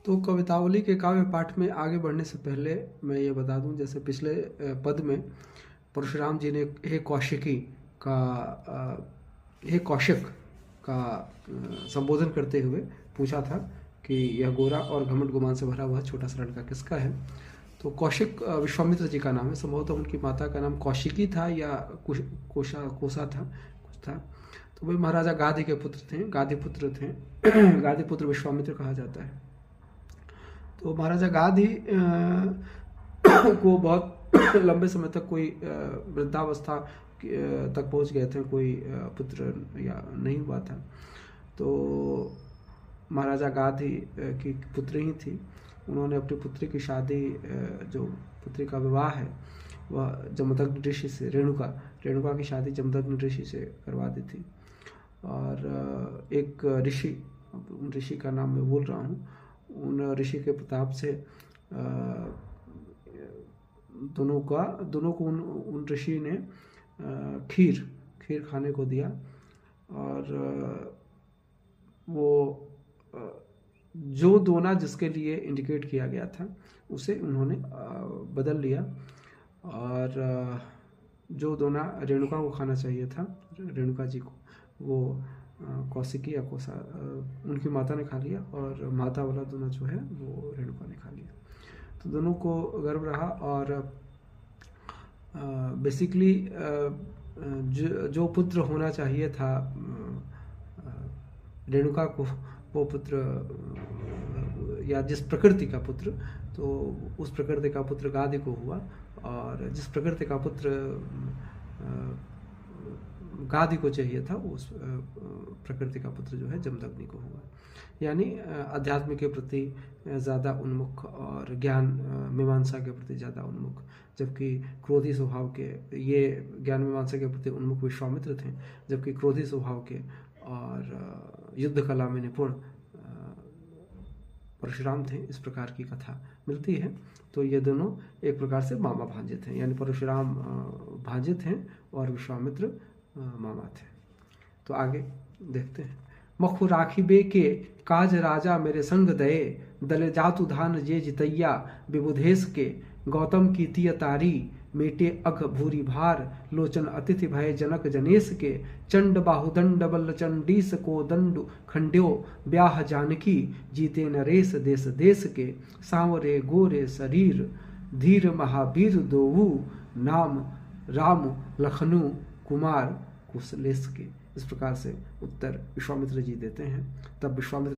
तो कवितावली के काव्य पाठ में आगे बढ़ने से पहले मैं ये बता दूं, जैसे पिछले पद में परशुराम जी ने हे कौशिकी का हे कौशिक का संबोधन करते हुए पूछा था कि यह गोरा और घमंड गुमान से भरा हुआ छोटा सा लड़का किसका है। तो कौशिक विश्वामित्र जी का नाम है, संभवतः उनकी माता का नाम कौशिकी था या कोसा था, कुछ था। तो वही महाराजा गाधी के पुत्र थे, गाधी पुत्र थे गाधी पुत्र विश्वामित्र कहा जाता है। तो महाराजा गाधी को बहुत लंबे समय तक कोई वृद्धावस्था तक पहुंच गए थे, कोई पुत्र या नहीं हुआ था। तो महाराजा गाधी की पुत्री ही थी, उन्होंने अपनी पुत्री की शादी, जो पुत्री का विवाह है वह जमदग्नि ऋषि से, रेणुका की शादी जमदग्नि ऋषि से करवा दी थी। और एक ऋषि का नाम मैं भूल रहा हूँ, उन ऋषि के प्रताप से दोनों को उन ऋषि ने खीर खाने को दिया। और वो जो दोना जिसके लिए इंडिकेट किया गया था उसे उन्होंने बदल लिया, और जो दोना रेणुका को खाना चाहिए था, रेणुका जी को, वो कौशिकी या कोसा उनकी माता ने खा लिया, और माता वाला दोना जो है वो रेणुका ने खा लिया। तो दोनों को गर्व रहा, और बेसिकली जो पुत्र होना चाहिए था रेणुका को, वो पुत्र या जिस प्रकृति का पुत्र, तो उस प्रकृति का पुत्र गाधी को हुआ, और जिस प्रकृति का पुत्र गाधी को चाहिए था उस प्रकृति का पुत्र जो है जमदग्नि को हुआ। यानी अध्यात्म के प्रति ज़्यादा उन्मुख और ज्ञान मीमांसा के प्रति ज़्यादा उन्मुख, जबकि क्रोधी स्वभाव के, ये ज्ञान मीमांसा के प्रति उन्मुख विश्वामित्र थे, जबकि क्रोधी स्वभाव के और युद्ध कला में निपुण परशुराम थे। इस प्रकार की कथा मिलती है। तो ये दोनों एक प्रकार से मामा भांजे थे, यानी परशुराम भांजे थे और विश्वामित्र मामा थे। तो आगे देखते हैं। मखु राखिबे के काज राजा मेरे संग दये, दले जातु धान जे जितैया विबुधेश के, गौतम की तिय तारी मेटे अघ भूरी भार, लोचन अतिथि भय जनक जनेश के, चंड बाहुदंड बल्ल चंडीस को दंडु खंड्यो, ब्याह जानकी जीते नरेश देश देश के, सांवरे गोरे शरीर धीर महावीर दोहू, नाम राम लखनु कुमार कुशलेश के। इस प्रकार से उत्तर विश्वामित्र जी देते हैं। तब विश्वामित्र